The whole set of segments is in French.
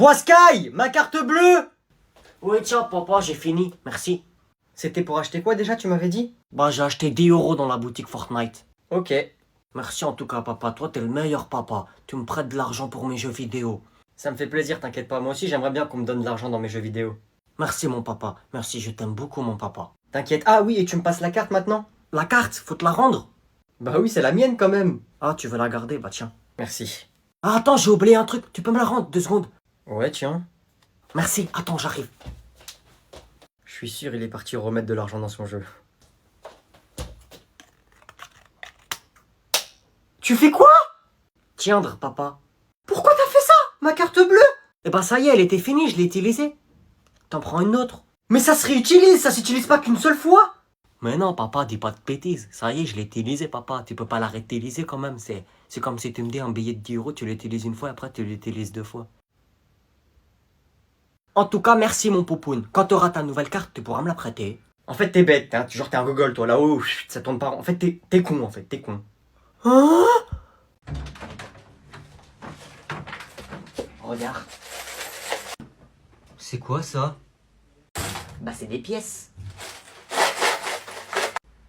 Poiscaille, ma carte bleue! Oui, tiens, papa, j'ai fini. Merci. C'était pour acheter quoi déjà, tu m'avais dit? Bah, j'ai acheté 10 € dans la boutique Fortnite. Ok. Merci en tout cas, papa. Toi, t'es le meilleur papa. Tu me prêtes de l'argent pour mes jeux vidéo. Ça me fait plaisir, t'inquiète pas. Moi aussi, j'aimerais bien qu'on me donne de l'argent dans mes jeux vidéo. Merci, mon papa. Merci, je t'aime beaucoup, mon papa. T'inquiète. Ah oui, et tu me passes la carte maintenant? La carte, faut te la rendre. Bah oui, c'est la mienne quand même. Ah, tu veux la garder? Bah, tiens. Merci. Ah, attends, j'ai oublié un truc. Tu peux me la rendre 2 secondes? Ouais, tiens. Merci. Attends, j'arrive. Je suis sûr, il est parti remettre de l'argent dans son jeu. Tu fais quoi? Tiendre, papa. Pourquoi t'as fait ça? Ma carte bleue? Eh ben, ça y est, elle était finie, je l'ai utilisée. T'en prends une autre. Mais ça se réutilise, ça s'utilise pas qu'une seule fois. Mais non, papa, dis pas de bêtises. Ça y est, je l'ai utilisé, papa. Tu peux pas la réutiliser quand même. C'est comme si tu me dis un billet de 10 €, tu l'utilises une fois, et après tu l'utilises 2 fois. En tout cas, merci, mon poupoune. Quand tu auras ta nouvelle carte, tu pourras me la prêter. En fait, t'es bête, hein. Genre t'es un gogol, toi, là-haut, ça tourne pas. En fait, t'es con, en fait, t'es con. Hein? Regarde. C'est quoi ça? Bah, c'est des pièces.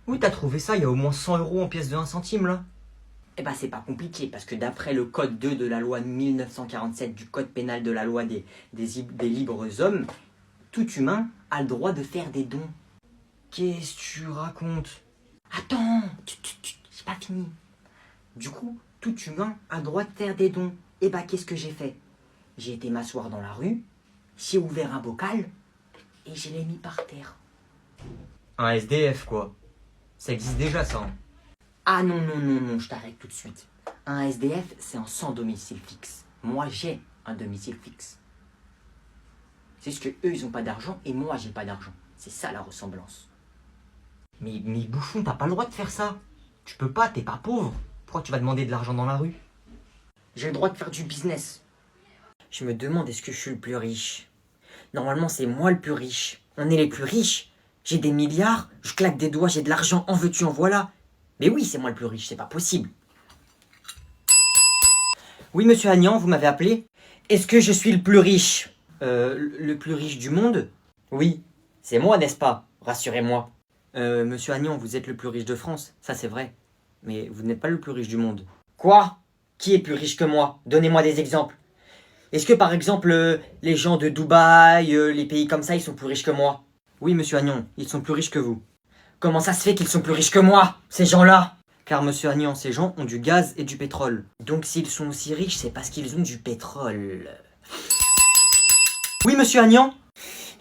Où t'as trouvé ça? Il y a au moins 100 € en pièces de 1 centime, là. Eh ben, c'est pas compliqué, parce que d'après le code 2 de la loi 1947 du code pénal de la loi des libres hommes, tout humain a le droit de faire des dons. Qu'est-ce que tu racontes? Attends, j'ai pas fini. Du coup, tout humain a le droit de faire des dons. Et bah, qu'est-ce que j'ai fait? J'ai été m'asseoir dans la rue, j'ai ouvert un bocal et je l'ai mis par terre. Un SDF, quoi. Ça existe déjà, ça. Hein. Ah non, non, non, non, je t'arrête tout de suite. Un SDF, c'est un sans domicile fixe. Moi, j'ai un domicile fixe. C'est juste que eux, ils ont pas d'argent et moi, j'ai pas d'argent. C'est ça la ressemblance. Mais bouffon, t'as pas le droit de faire ça. Tu peux pas, t'es pas pauvre. Pourquoi tu vas demander de l'argent dans la rue? J'ai le droit de faire du business. Je me demande, est-ce que je suis le plus riche? Normalement, c'est moi le plus riche. On est les plus riches. J'ai des milliards, je claque des doigts, j'ai de l'argent, en veux-tu, en voilà. Mais oui, c'est moi le plus riche, c'est pas possible. Oui, monsieur Agnan, vous m'avez appelé? Est-ce que je suis le plus riche? Le plus riche du monde? Oui, c'est moi, n'est-ce pas? Rassurez-moi. Monsieur Agnan, vous êtes le plus riche de France, ça c'est vrai. Mais vous n'êtes pas le plus riche du monde. Quoi? Qui est plus riche que moi? Donnez-moi des exemples. Est-ce que par exemple, les gens de Dubaï, les pays comme ça, ils sont plus riches que moi? Oui, monsieur Agnan, ils sont plus riches que vous. Comment ça se fait qu'ils sont plus riches que moi, ces gens-là? Car monsieur Agnan, ces gens ont du gaz et du pétrole. Donc s'ils sont aussi riches, c'est parce qu'ils ont du pétrole. Oui, monsieur Agnan?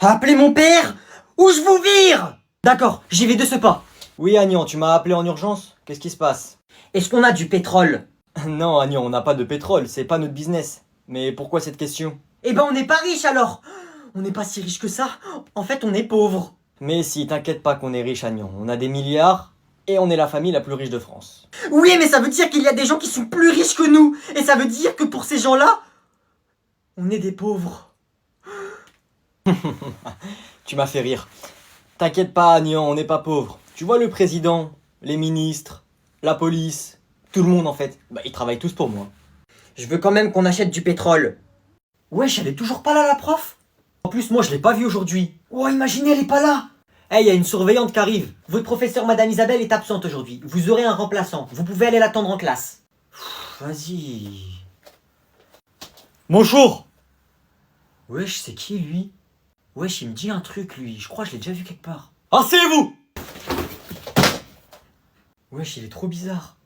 Appelez mon père ou je vous vire! D'accord, j'y vais de ce pas. Oui, Agnan, tu m'as appelé en urgence? Qu'est-ce qui se passe? Est-ce qu'on a du pétrole? Non, Agnan, on n'a pas de pétrole, c'est pas notre business. Mais pourquoi cette question? Eh ben on n'est pas riche alors! On n'est pas si riche que ça. En fait, on est pauvre. Mais si, t'inquiète pas qu'on est riche, Agnan. On a des milliards et on est la famille la plus riche de France. Oui, mais ça veut dire qu'il y a des gens qui sont plus riches que nous. Et ça veut dire que pour ces gens-là, on est des pauvres. Tu m'as fait rire. T'inquiète pas, Agnan, on n'est pas pauvres. Tu vois le président, les ministres, la police, tout le monde en fait, bah, ils travaillent tous pour moi. Je veux quand même qu'on achète du pétrole. Wesh, elle est toujours pas là, la prof? En plus, moi, je l'ai pas vue aujourd'hui. Oh, imaginez, elle est pas là. Hey, y a une surveillante qui arrive. Votre professeur, Madame Isabelle, est absente aujourd'hui. Vous aurez un remplaçant. Vous pouvez aller l'attendre en classe. Vas-y. Bonjour. Wesh, c'est qui, lui? Wesh, il me dit un truc, lui. Je crois que je l'ai déjà vu quelque part. Asseyez-vous. Wesh, il est trop bizarre.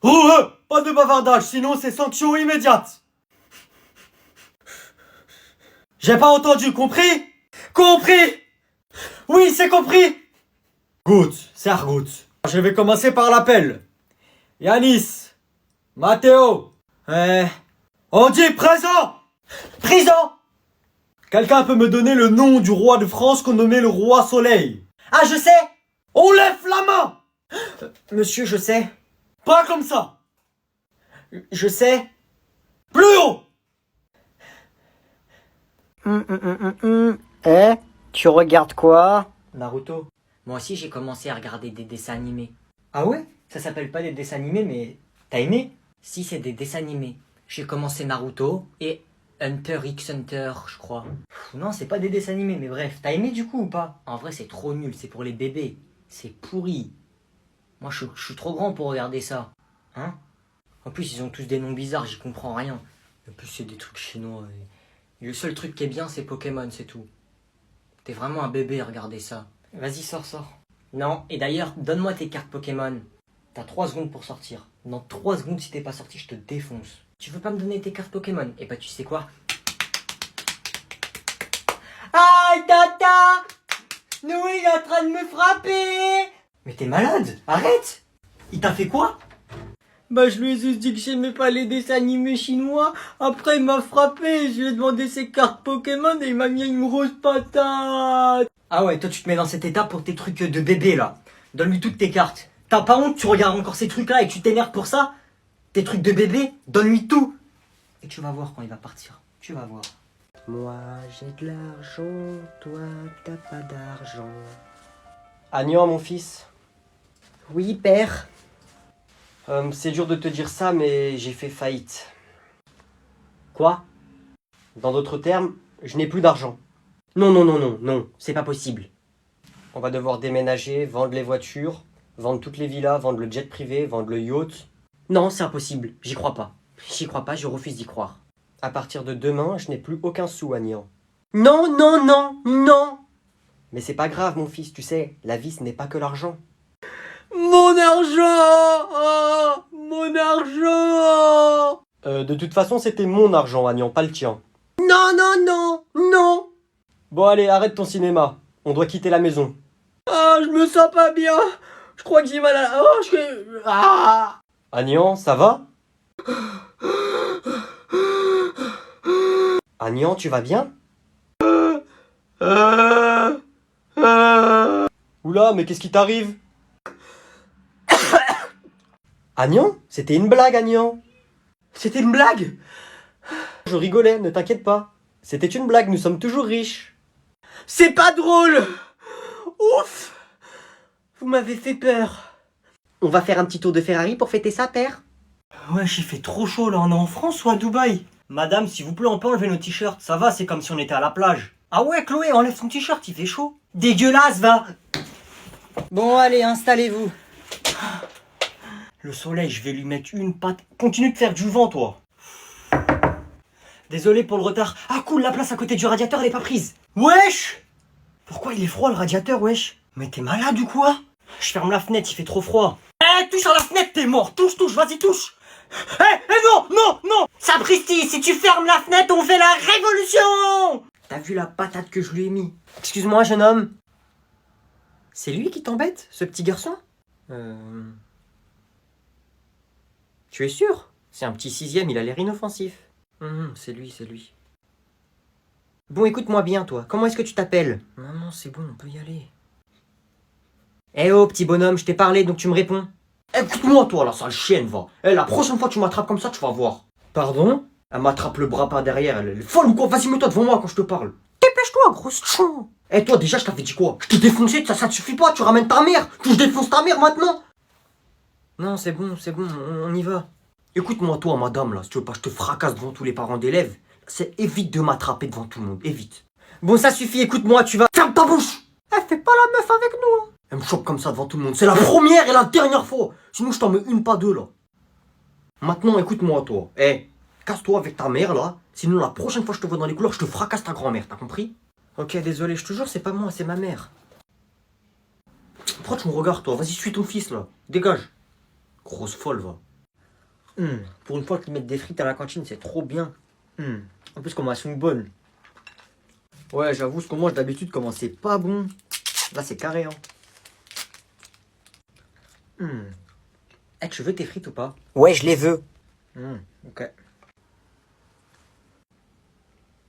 Oh, pas de bavardage, sinon c'est sanction immédiate. J'ai pas entendu, compris? Compris? Oui, c'est compris. Good, c'est good. Je vais commencer par l'appel. Yanis, Matteo, on dit présent. Présent. Quelqu'un peut me donner le nom du roi de France qu'on nommait le roi Soleil? Ah, je sais. On lève la main. Monsieur, je sais. Pas comme ça. Je sais. Plus haut. Eh, tu regardes quoi? Naruto. Moi aussi, j'ai commencé à regarder des dessins animés. Ah ouais? Ça s'appelle pas des dessins animés, mais t'as aimé? Si, c'est des dessins animés. J'ai commencé Naruto et Hunter x Hunter, je crois. Non, c'est pas des dessins animés, mais bref. T'as aimé du coup ou pas? En vrai, c'est trop nul, c'est pour les bébés. C'est pourri. Moi, je suis trop grand pour regarder ça. Hein? En plus, ils ont tous des noms bizarres, j'y comprends rien. En plus, c'est des trucs chinois. Et le seul truc qui est bien, c'est Pokémon, c'est tout. T'es vraiment un bébé à regarder ça. Vas-y, sors. Non, et d'ailleurs, donne-moi tes cartes Pokémon. T'as 3 secondes pour sortir. Dans 3 secondes, si t'es pas sorti, je te défonce. Tu veux pas me donner tes cartes Pokémon? Et bah, tu sais quoi? Aïe, tata! Nous, il est en train de me frapper! Mais t'es malade! Arrête! Il t'a fait quoi? Bah, je lui ai juste dit que j'aimais pas les dessins animés chinois. Après, il m'a frappé. Je lui ai demandé ses cartes Pokémon et il m'a mis une grosse patate. Ah ouais, toi, tu te mets dans cet état pour tes trucs de bébé, là. Donne-lui toutes tes cartes. T'as pas honte, tu regardes encore ces trucs-là et tu t'énerves pour ça? Tes trucs de bébé, donne-lui tout. Et tu vas voir quand il va partir. Tu vas voir. Moi, j'ai de l'argent, toi, t'as pas d'argent. Agnan, mon fils, Oui, père. c'est dur de te dire ça, mais j'ai fait faillite. Quoi? Dans d'autres termes, je n'ai plus d'argent. Non, c'est pas possible. On va devoir déménager, vendre les voitures, vendre toutes les villas, vendre le jet privé, vendre le yacht. Non, c'est impossible. J'y crois pas. J'y crois pas, je refuse d'y croire. À partir de demain, je n'ai plus aucun sou, Agnan. Non. Mais c'est pas grave, mon fils, tu sais, la vie, ce n'est pas que l'argent. Mon argent! Mon argent! De toute façon, c'était mon argent, Agnan, pas le tien. Non! Bon, allez, arrête ton cinéma. On doit quitter la maison. Ah, je me sens pas bien. Je crois que j'ai mal à la... Ah! Agnan, ça va? Agnan, tu vas bien? Oula, mais qu'est-ce qui t'arrive? Agnan? C'était une blague, Agnan. C'était une blague? Je rigolais, ne t'inquiète pas. C'était une blague, nous sommes toujours riches. C'est pas drôle! Ouf! Vous m'avez fait peur. On va faire un petit tour de Ferrari pour fêter ça, père? Ouais, j'ai fait trop chaud là, on est en France ou à Dubaï? Madame, s'il vous plaît, on peut enlever nos t-shirts. Ça va, c'est comme si on était à la plage. Ah ouais, Chloé, enlève ton t-shirt, il fait chaud. Dégueulasse, va! Bon, allez, installez-vous. Le soleil, je vais lui mettre une patte. Continue de faire du vent, toi. Désolé pour le retard. Ah cool, la place à côté du radiateur, elle est pas prise. Wesh! Pourquoi il est froid le radiateur, wesh? Mais t'es malade ou quoi? Je ferme la fenêtre, il fait trop froid. Eh, touche à la fenêtre, t'es mort. Touche, vas-y, touche. Non! Sapristi, si tu fermes la fenêtre, on fait la révolution! T'as vu la patate que je lui ai mis? Excuse-moi, jeune homme. C'est lui qui t'embête, ce petit garçon? Tu es sûr? C'est un petit 6e, il a l'air inoffensif. C'est lui. Bon, écoute-moi bien, toi. Comment est-ce que tu t'appelles? Non, c'est bon, on peut y aller. Eh oh, petit bonhomme, je t'ai parlé, donc tu me réponds. Écoute-moi, toi, la sale chienne, va. Eh, la prochaine fois que tu m'attrapes comme ça, tu vas voir. Pardon? Elle m'attrape le bras par derrière, elle est folle ou quoi? Vas-y, mets-toi devant moi quand je te parle. Dépêche-toi, grosse chon. Eh, toi, déjà, je t'avais dit quoi? Je t'ai défoncé, ça te suffit pas, tu ramènes ta mère. Tu je défonce ta mère maintenant. Non, c'est bon, on y va. Écoute-moi, toi, madame, là, si tu veux pas, je te fracasse devant tous les parents d'élèves. Évite de m'attraper devant tout le monde, évite. Bon, ça suffit, écoute-moi, tu vas... Ferme ta bouche! Elle fait pas la meuf avec nous, hein. Elle me chope comme ça devant tout le monde. C'est la première et la dernière fois. Sinon, je t'en mets une, pas deux, là. Maintenant, écoute-moi, toi. Casse-toi avec ta mère, là. Sinon, la prochaine fois que je te vois dans les couloirs, je te fracasse ta grand-mère, t'as compris? Ok, désolé, je te jure, c'est pas moi, c'est ma mère. Pourquoi tu me regardes, toi? Vas-y, suis ton fils, là. Dégage. Grosse folle, va. Pour une fois qu'ils mettent des frites à la cantine, c'est trop bien. En plus, comment elles sont bonnes. Ouais, j'avoue, ce qu'on mange d'habitude, comment c'est pas bon. Là, c'est carré, hein. Tu veux tes frites ou pas? Ouais, je les veux. Ok.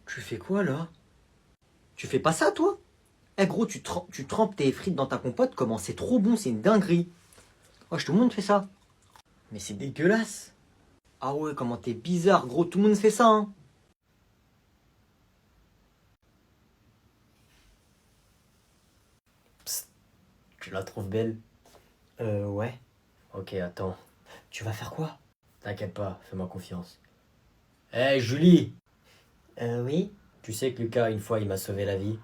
Tu fais quoi, là? Tu fais pas ça, toi? Gros, tu trempes tes frites dans ta compote, comment c'est trop bon, c'est une dinguerie. Wesh, tout le monde fait ça. Mais c'est dégueulasse. Ah ouais, comment t'es bizarre, gros, tout le monde fait ça, hein. Tu la trouves belle? Ouais. Ok, attends. Tu vas faire quoi? T'inquiète pas, fais-moi confiance. Julie! Oui. Tu sais que Lucas, une fois, il m'a sauvé la vie.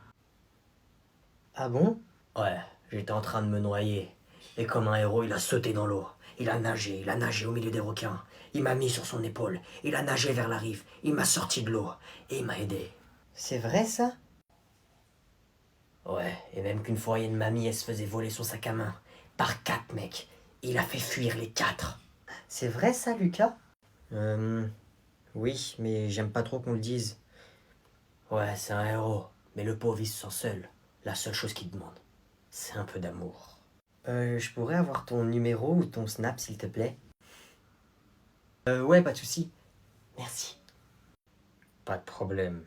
Ah bon? Ouais, j'étais en train de me noyer. Et comme un héros, il a sauté dans l'eau. Il a nagé au milieu des requins. Il m'a mis sur son épaule. Il a nagé vers la rive. Il m'a sorti de l'eau. Et il m'a aidé. C'est vrai ça? Ouais, et même qu'une fois, il y a une mamie, elle se faisait voler son sac à main. Par 4 mecs. Il a fait fuir les 4. C'est vrai ça, Lucas? Oui, mais j'aime pas trop qu'on le dise. Ouais, c'est un héros. Mais le pauvre, il se sent seul. La seule chose qu'il demande, c'est un peu d'amour. Je pourrais avoir ton numéro ou ton snap, s'il te plaît? Ouais, pas de souci. Merci. Pas de problème.